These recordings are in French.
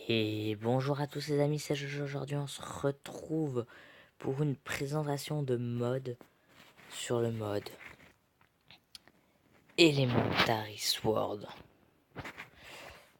Et bonjour à tous les amis, c'est Jojo. Aujourd'hui on se retrouve pour une présentation de mode sur le mode Elementary Sword.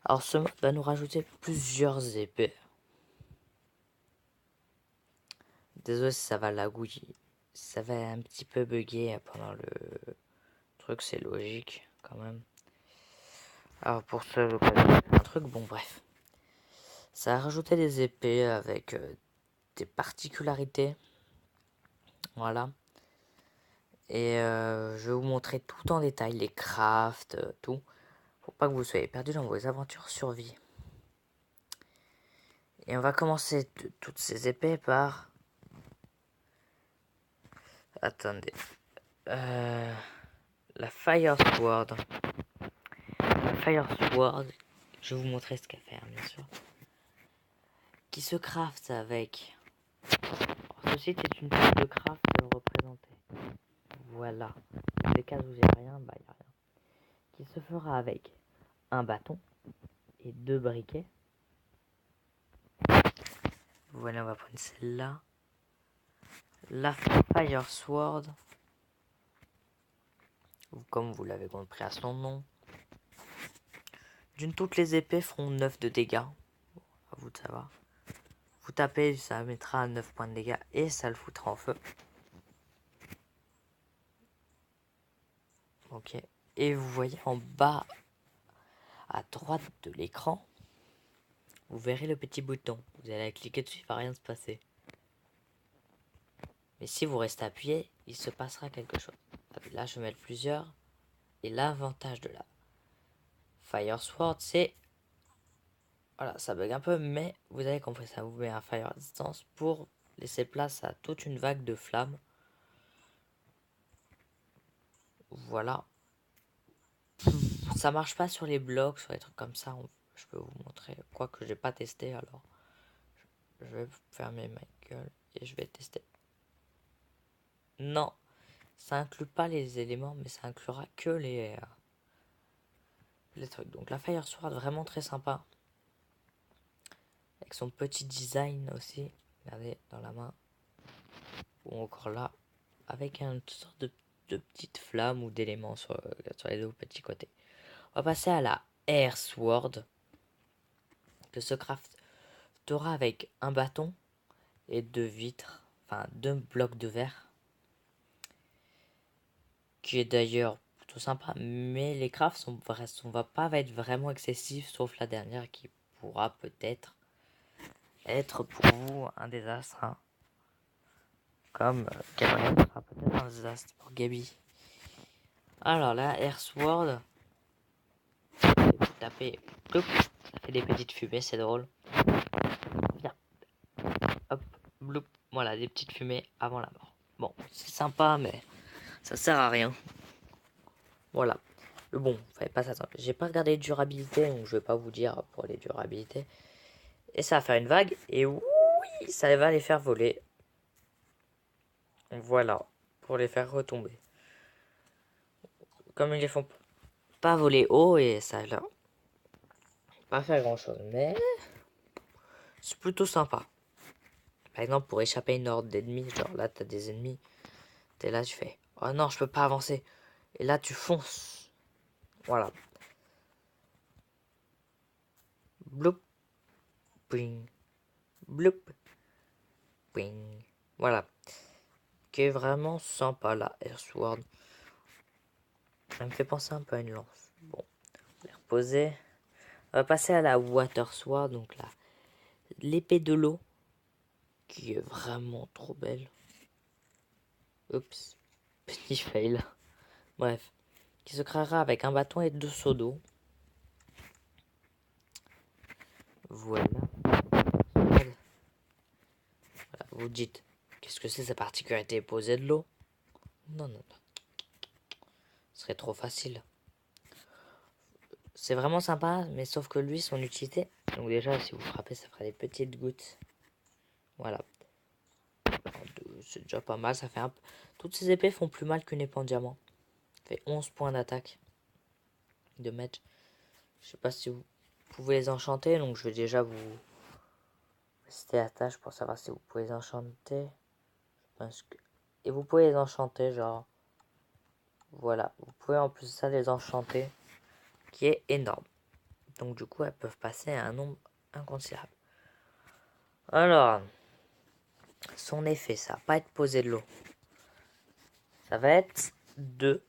Alors ce mode va nous rajouter plusieurs épées. Désolé si ça va lagouiller, ça va un petit peu bugger pendant le truc, c'est logique quand même. Alors pour ce un truc, bon bref. Ça va rajouter des épées avec des particularités. Voilà. Et je vais vous montrer tout en détail, les crafts, tout, pour pas que vous soyez perdus dans vos aventures survie. Et on va commencer toutes ces épées par... Attendez. La Fire Sword. La Fire Sword, je vais vous montrer ce qu'elle fait, hein, bien sûr. Qui se craft avec... Alors, ceci est une table de craft représentée. Voilà. Dans les cas où j'ai rien, bah il n'y a rien. Qui se fera avec un bâton et 2 briquets. Voilà, on va prendre celle-là. La Fire Sword, comme vous l'avez compris à son nom. D'une, toutes les épées feront 9 de dégâts. À vous de savoir. Vous tapez, ça mettra 9 points de dégâts et ça le foutra en feu. Ok. Et vous voyez en bas à droite de l'écran, vous verrez le petit bouton. Vous allez cliquer dessus, il ne va rien se passer. Mais si vous restez appuyé, il se passera quelque chose. Là, je vais mettre plusieurs. Et l'avantage de la Fire Sword, c'est... Voilà, ça bug un peu, mais vous avez compris, ça vous met un fire à distance pour laisser place à toute une vague de flammes. Voilà. Ça marche pas sur les blocs, sur les trucs comme ça. Je peux vous montrer. Quoique j'ai pas testé, alors je vais fermer ma gueule et je vais tester. Non, ça inclut pas les éléments, mais ça inclura que les trucs. Donc la Fire Sword, vraiment très sympa. Avec son petit design aussi. Regardez, dans la main. Ou encore là. Avec une sorte de petite flamme ou d'éléments sur les deux petits côtés. On va passer à la Air Sword. Que se craftera avec un bâton et 2 vitres. Enfin, 2 blocs de verre. Qui est d'ailleurs plutôt sympa. Mais les crafts va pas être vraiment excessifs. Sauf la dernière qui pourra peut-être être pour vous un désastre. Hein. Comme Gabriel sera peut-être un désastre pour Gabi. Alors la Air Sword. Vous tapez. Ploup, ça fait des petites fumées, c'est drôle. Viens. Hop, bloup. Voilà, des petites fumées avant la mort. Bon, c'est sympa, mais ça sert à rien. Voilà. Le bon, fallait pas s'attendre. J'ai pas regardé les durabilités, donc je vais pas vous dire pour les durabilités. Et ça va faire une vague, et oui, ça va les faire voler. Voilà, pour les faire retomber. Comme ils les font pas voler haut, et ça là, pas faire grand chose, mais c'est plutôt sympa. Par exemple, pour échapper à une horde d'ennemis, genre là, t'as des ennemis, t'es là, tu fais oh non, je peux pas avancer. Et là, tu fonces. Voilà. Bloup. Ping. Bloup. Ping. Voilà. Qui est vraiment sympa, la Air Sword. Ça me fait penser un peu à une lance. Bon, on va reposer. On va passer à la Water Sword, donc là, l'épée de l'eau, qui est vraiment trop belle. Oups, petit fail. Bref, qui se créera avec un bâton et 2 seaux d'eau. Voilà. Voilà. Vous dites, qu'est-ce que c'est cette particularité poser de l'eau? Non, non, non. Ce serait trop facile. C'est vraiment sympa, mais sauf que lui, son utilité... Donc déjà, si vous frappez, ça fera des petites gouttes. Voilà. C'est déjà pas mal, ça fait un peu... Toutes ces épées font plus mal qu'une épée en diamant. Ça fait 11 points d'attaque. De match. Je sais pas si vous... pouvez les enchanter. Donc je vais déjà vous rester à tâche pour savoir si vous pouvez les enchanter. Et vous pouvez les enchanter, genre... Voilà, vous pouvez en plus de ça les enchanter, qui est énorme. Donc du coup, elles peuvent passer à un nombre inconsidérable. Alors, son effet, ça va pas être poser de l'eau. Ça va être de...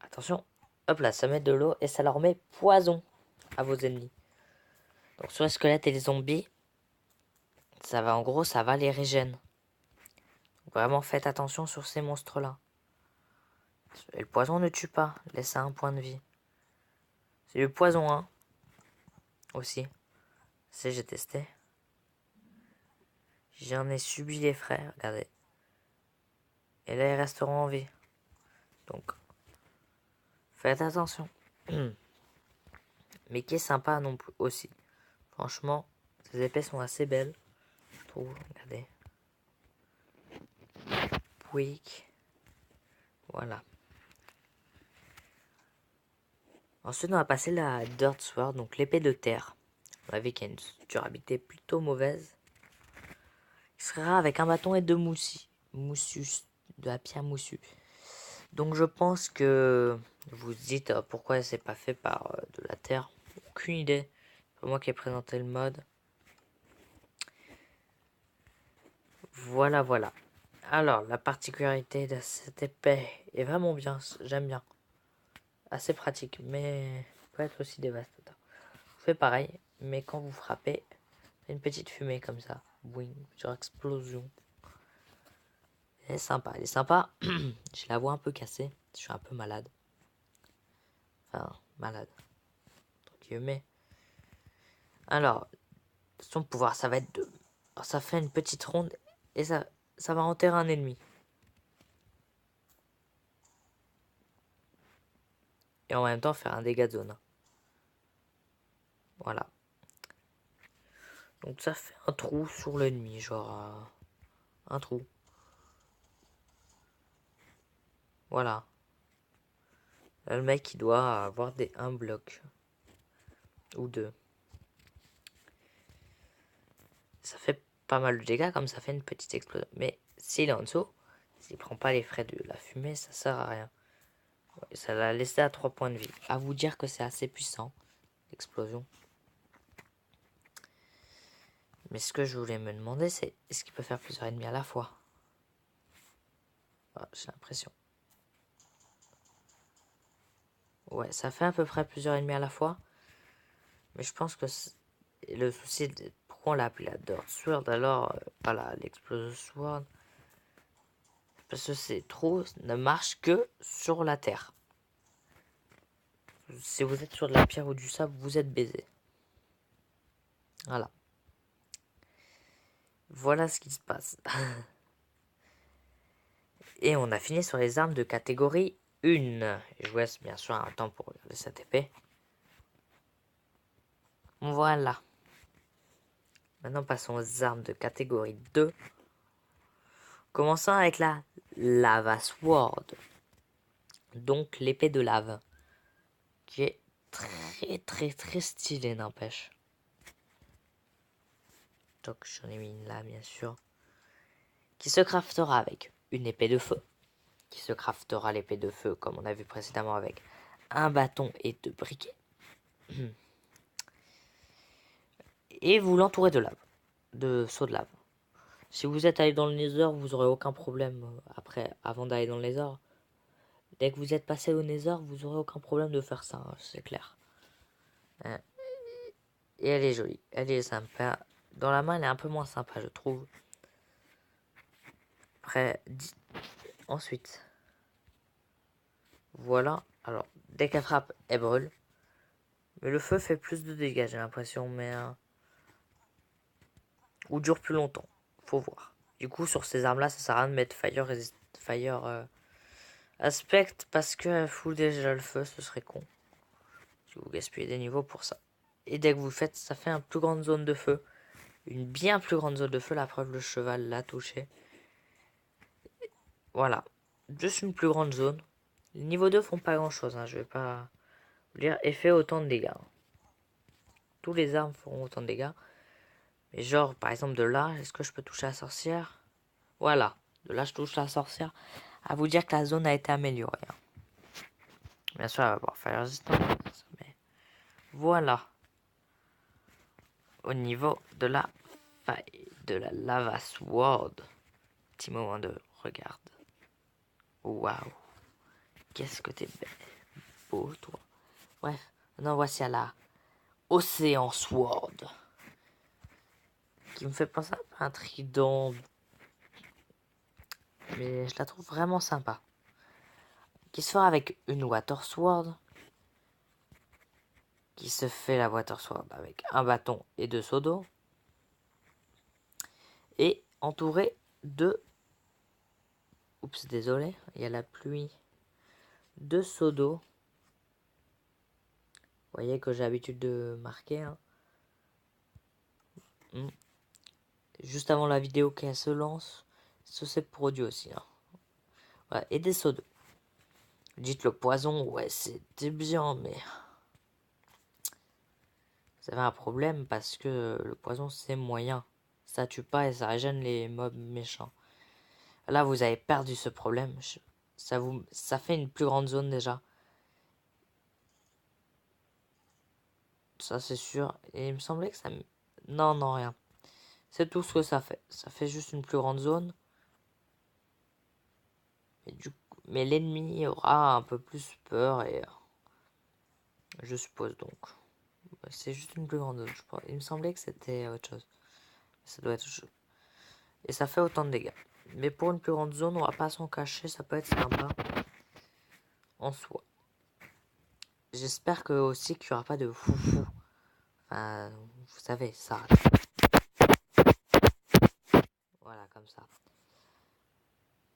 Attention, hop là, ça met de l'eau et ça leur met poison à vos ennemis. Donc sur les squelettes et les zombies, ça va en gros, ça va les régène. Donc, vraiment, faites attention sur ces monstres-là. Et le poison ne tue pas, laisse à un point de vie. C'est le poison, hein. Aussi. C'est j'ai testé. J'en ai subi les frais, regardez. Et là, ils resteront en vie. Donc, faites attention. Mais qui est sympa non plus aussi. Franchement, ces épées sont assez belles. Je trouve, regardez. Pouic. Voilà. Ensuite, on va passer la Dirt Sword, donc l'épée de terre. On a vu qu'il y a une durabilité plutôt mauvaise. Il sera avec un bâton et deux moussus, de la pierre moussue. Donc je pense que vous vous dites pourquoi c'est pas fait par de la terre. Aucune idée. C'est moi qui ai présenté le mode. Voilà, voilà. Alors, la particularité de cette épée est vraiment bien. J'aime bien. Assez pratique, mais peut être aussi dévastateur. Vous faites pareil, mais quand vous frappez, une petite fumée comme ça. Boing, sur explosion. Elle est sympa, elle est sympa. J'ai la voix un peu cassée. Je suis un peu malade. Enfin, malade. Entre guillemets. Alors, son pouvoir, ça va être de... Alors, ça fait une petite ronde et ça va enterrer un ennemi. Et en même temps faire un dégât de zone. Voilà. Donc ça fait un trou sur l'ennemi, genre un trou. Voilà. Là, le mec il doit avoir un bloc. Ou deux. Ça fait pas mal de dégâts comme ça fait une petite explosion. Mais s'il est en dessous, s'il prend pas les frais de la fumée, ça sert à rien. Ouais, ça l'a laissé à 3 points de vie. À vous dire que c'est assez puissant, l'explosion. Mais ce que je voulais me demander, c'est est-ce qu'il peut faire plusieurs ennemis à la fois? Ah, j'ai l'impression. Ouais, ça fait à peu près plusieurs ennemis à la fois. Mais je pense que le souci, pourquoi on l'a appelé la Dirt Sword alors, pas l'Explosive Sword? Parce que ces trous ne marchent que sur la terre. Si vous êtes sur de la pierre ou du sable, vous êtes baisé. Voilà. Voilà ce qui se passe. Et on a fini sur les armes de catégorie 1. Je vous laisse bien sûr un temps pour regarder cette épée. Voilà. Maintenant passons aux armes de catégorie 2. Commençons avec la Lava Sword. Donc l'épée de lave. Qui est très très très stylée, n'empêche. Donc j'en ai mis une là bien sûr. Qui se craftera avec une épée de feu. Qui se craftera l'épée de feu comme on a vu précédemment avec un bâton et deux briquets. Et vous l'entourez de lave. De seaux de lave. Si vous êtes allé dans le Nether, vous aurez aucun problème après, avant d'aller dans le Nether. Dès que vous êtes passé au Nether, vous aurez aucun problème de faire ça, hein, c'est clair. Hein. Et elle est jolie, elle est sympa. Dans la main, elle est un peu moins sympa, je trouve. Après, ensuite, voilà. Alors, dès qu'elle frappe, elle brûle. Mais le feu fait plus de dégâts, j'ai l'impression, mais ou dure plus longtemps. Faut voir. Du coup, sur ces armes-là, ça sert à rien de mettre Fire Aspect parce qu'elle fout déjà le feu, ce serait con. Si vous gaspillez des niveaux pour ça. Et dès que vous le faites, ça fait une plus grande zone de feu. Une bien plus grande zone de feu, la preuve, le cheval l'a touché. Voilà. Juste une plus grande zone. Les niveaux 2 font pas grand chose, hein. Je vais pas vous dire. Et fait autant de dégâts. tous les armes feront autant de dégâts. Mais genre, par exemple, de là, est-ce que je peux toucher la sorcière? Voilà, de là, je touche la sorcière. À vous dire que la zone a été améliorée. Hein. Bien sûr, elle va pouvoir faire résistance. Mais voilà. Au niveau de la faille, de la lava sword. Petit moment de regarde. Waouh. Qu'est-ce que t'es beau, toi. Bref, maintenant voici à la Océan Sword. Qui me fait penser un peu à un trident. Mais je la trouve vraiment sympa. Qui se fera avec une Water Sword. Qui se fait la Water Sword avec un bâton et 2 seaux d'eau. Et entouré de... Oups, désolé, il y a la pluie. 2 seaux d'eau. Vous voyez que j'ai l'habitude de marquer. Hein. Juste avant la vidéo qu'elle se lance, c'est produit aussi. Hein. Voilà, et des seaux d'eau. Dites le poison, ouais, c'était bien, mais... Vous avez un problème parce que le poison, c'est moyen. Ça tue pas et ça régène les mobs méchants. Là, vous avez perdu ce problème. Ça fait une plus grande zone déjà. Ça, c'est sûr. Et il me semblait que ça... Non, non, rien. C'est tout ce que ça fait. Ça fait juste une plus grande zone. Mais l'ennemi aura un peu plus peur et... je suppose donc. C'est juste une plus grande zone, je crois. Il me semblait que c'était autre chose. Ça doit être autre chose. Et ça fait autant de dégâts. Mais pour une plus grande zone, on va pas s'en cacher. Ça peut être sympa. En soi. J'espère que aussi qu'il n'y aura pas de foufou. Enfin, vous savez, ça. Voilà, comme ça.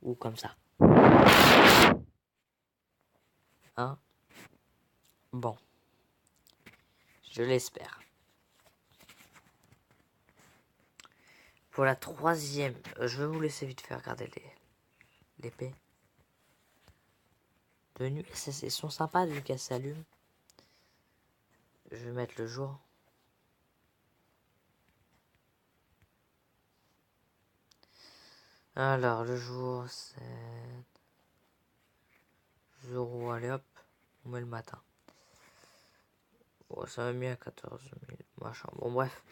Ou comme ça. Hein? Bon. Je l'espère. Pour la troisième, je vais vous laisser vite faire regarder l'épée. De nuit, ils sont sympas vu qu'elles s'allument. Je vais mettre le jour. Alors, le jour, c'est... Jour, allez hop, on met le matin. Bon, ça m'a mis à 14 000, machin. Bon, bref.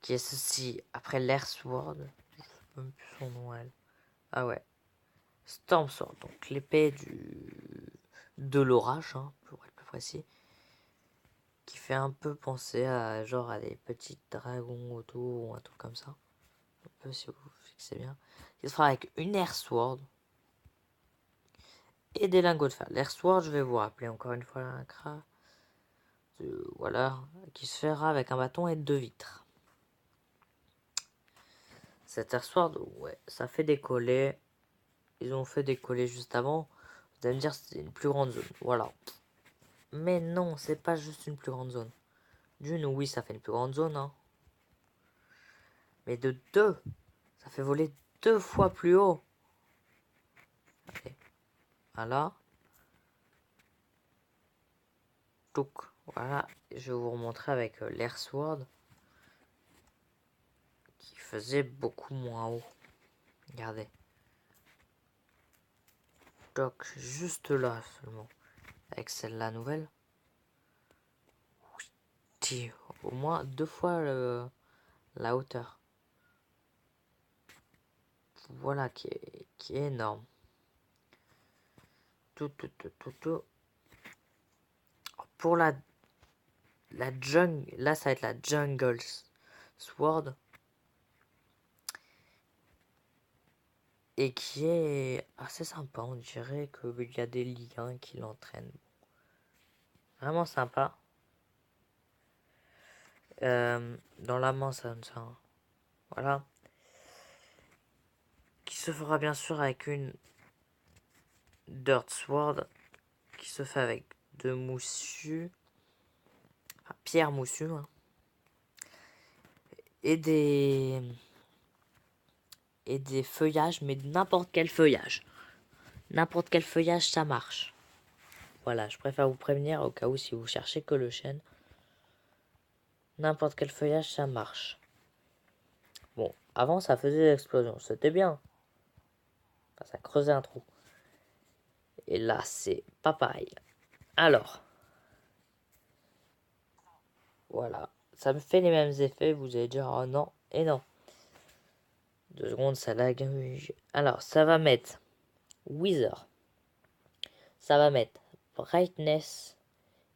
Qui est ceci? Après l'Air Sword. Je sais même plus son nom, elle. Ah ouais. Storm Sword, donc l'épée de l'orage, hein, pour être plus précis. Qui fait un peu penser à genre à des petits dragons autour ou un truc comme ça. Un peu si vous fixez bien. Qui se fera avec une Air Sword. Et des lingots de fer. L'Air Sword, je vais vous rappeler encore une fois un craft. Voilà. Qui se fera avec un bâton et 2 vitres. Cette Air Sword, ouais, ça fait décoller. Ils ont fait décoller juste avant. Vous allez me dire c'est une plus grande zone. Voilà. Mais non, c'est pas juste une plus grande zone. D'une, oui, ça fait une plus grande zone. Hein. Mais de 2, ça fait voler 2 fois plus haut. Allez. Voilà. Donc, voilà. Je vais vous remontrer avec l'Air Sword. Qui faisait beaucoup moins haut. Regardez. Donc, juste là seulement. Avec celle-là nouvelle. Au moins 2 fois la hauteur. Voilà qui est énorme. Tout. Pour la jungle, là ça va être la jungle sword. Et qui est assez sympa, on dirait qu'il y a des liens qui l'entraînent. Vraiment sympa. Dans la main ça. Voilà. Qui se fera bien sûr avec une Dirt Sword. Qui se fait avec 2 moussus. Enfin, pierre moussue. Hein. Et des feuillages, mais n'importe quel feuillage. N'importe quel feuillage, ça marche. Voilà, je préfère vous prévenir au cas où si vous cherchez que le chêne. n'importe quel feuillage, ça marche. Bon, avant, ça faisait des explosions. C'était bien. Enfin, ça creusait un trou. Et là, c'est pas pareil. Alors, voilà. Ça me fait les mêmes effets. Vous allez dire, oh non et non. 2 secondes, ça lag. Alors, ça va mettre Wither. Ça va mettre Brightness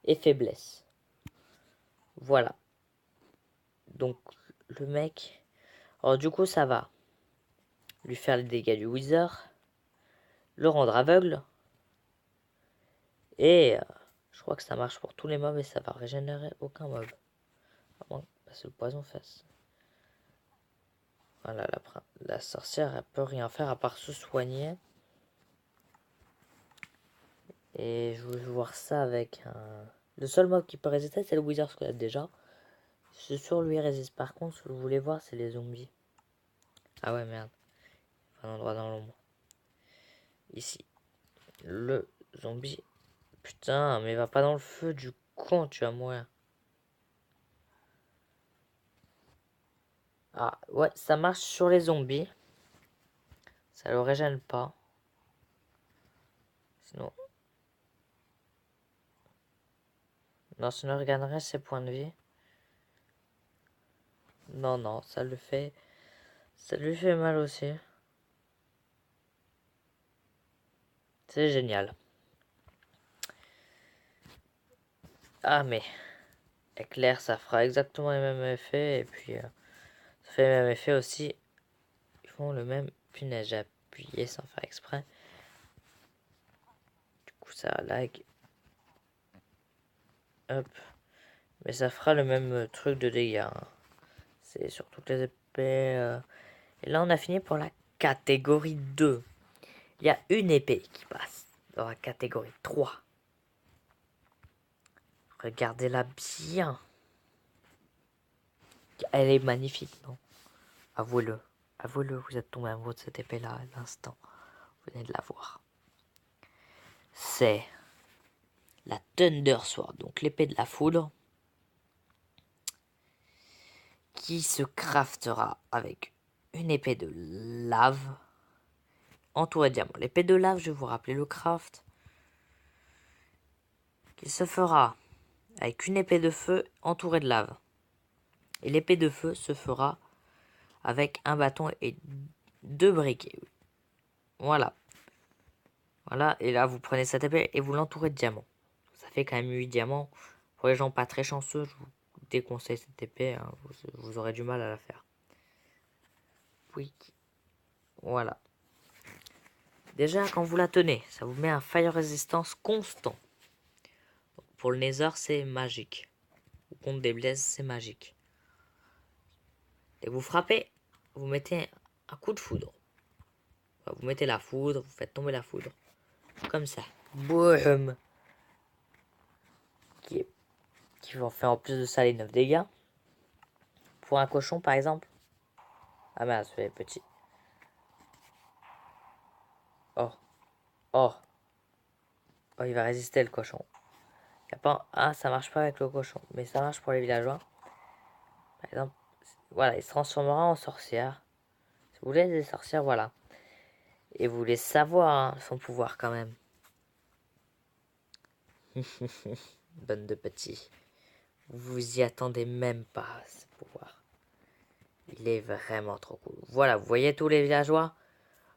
et Faiblesse. Voilà. Donc, le mec... Alors, du coup, ça va lui faire les dégâts du Wither, le rendre aveugle, et je crois que ça marche pour tous les mobs et ça va régénérer aucun mob. À moins que le poison fasse. Voilà, la sorcière, elle peut rien faire à part se soigner. Et je voulais voir ça avec un... Le seul mob qui peut résister, c'est le Wither Squelette déjà. Ce sur lui résiste. Par contre, ce que je voulais voir, c'est les zombies. Ah ouais, merde. Un endroit dans l'ombre. Ici. Le zombie. Putain, mais va pas dans le feu du con, tu vas mourir. Ah, ouais, ça marche sur les zombies. Ça le régène pas. Sinon... Non, sinon, je gagnerait ses points de vie. Non, non, ça le fait... Ça lui fait mal aussi. C'est génial. Ah, mais... Éclair, ça fera exactement les mêmes effets. Et puis, ça fait le même effet aussi. Ils font le même... Punaise, j'ai appuyé sans faire exprès. Du coup, ça lag. Hop. Mais ça fera le même truc de dégâts. Hein. C'est sur toutes les épées. Et là, on a fini pour la catégorie 2. Il y a une épée qui passe dans la catégorie 3. Regardez-la bien. Elle est magnifique, non? Avouez-le. Avouez-le, vous êtes tombé amoureux de cette épée-là à l'instant. Vous venez de la voir. C'est la Thunder Sword, donc l'épée de la foudre, qui se craftera avec une épée de lave entourée de diamants. L'épée de lave, je vais vous rappeler le craft, qui se fera avec une épée de feu entourée de lave. Et l'épée de feu se fera avec un bâton et 2 briquets. Voilà. Voilà, et là vous prenez cette épée et vous l'entourez de diamants. Ça fait quand même 8 diamants. Pour les gens pas très chanceux, je vous déconseille cette épée. Hein. Vous aurez du mal à la faire. Oui. Voilà. Déjà, quand vous la tenez, ça vous met un fire resistance constant. Pour le Nether, c'est magique. Ou contre des blesses, c'est magique. Et vous frappez, vous mettez un coup de foudre. Vous mettez la foudre, vous faites tomber la foudre. Comme ça. Boum. Qui vont faire en plus de ça les 9 dégâts. Pour un cochon, par exemple. Ah mince, c'est petit. Oh. Oh. Oh, il va résister le cochon. Y a pas... Ah, ça marche pas avec le cochon. Mais ça marche pour les villageois. Par exemple, voilà, il se transformera en sorcière. Si vous voulez des sorcières, voilà. Et vous voulez savoir hein, son pouvoir quand même. Bonne de petits. Vous y attendez même pas, ce pouvoir. Il est vraiment trop cool. Voilà, vous voyez tous les villageois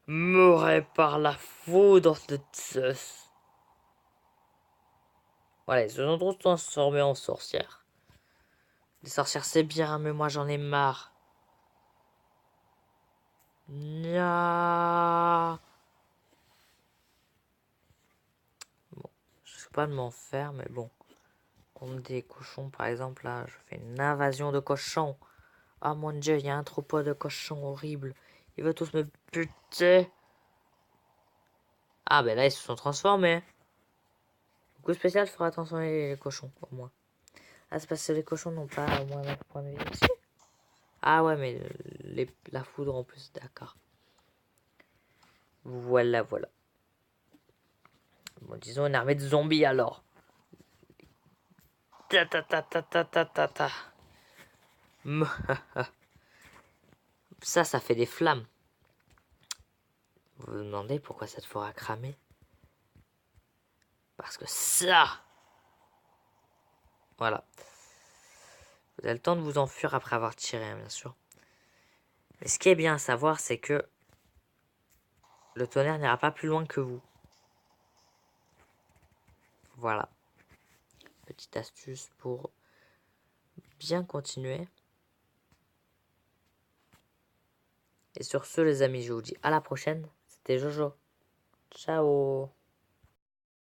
mourraient par la foudre de Zeus. Voilà, ils se sont tous transformés en sorcières. Les sorcières, c'est bien, mais moi j'en ai marre. Nya. Bon, je sais pas de m'en faire, mais bon. Contre des cochons, par exemple, là, je fais une invasion de cochons. Ah mon dieu, il y a un troupeau de cochons horrible. Ils veulent tous me buter. Ah, ben là, ils se sont transformés. Le coup spécial fera transformer les cochons, au moins. Ah, c'est parce que les cochons n'ont pas au moins 9 points de vie aussi. Ah ouais, mais la foudre en plus, d'accord. Voilà, voilà. Bon, disons une armée de zombies alors. Ta ta ta ta ta ta ta ta. Ça fait des flammes. Vous vous demandez pourquoi cette forêt a cramé? Parce que ça... Voilà. Vous avez le temps de vous enfuir après avoir tiré, hein, bien sûr. Mais ce qui est bien à savoir, c'est que le tonnerre n'ira pas plus loin que vous. Voilà. Petite astuce pour bien continuer. Et sur ce, les amis, je vous dis à la prochaine. C'était Jojo. Ciao.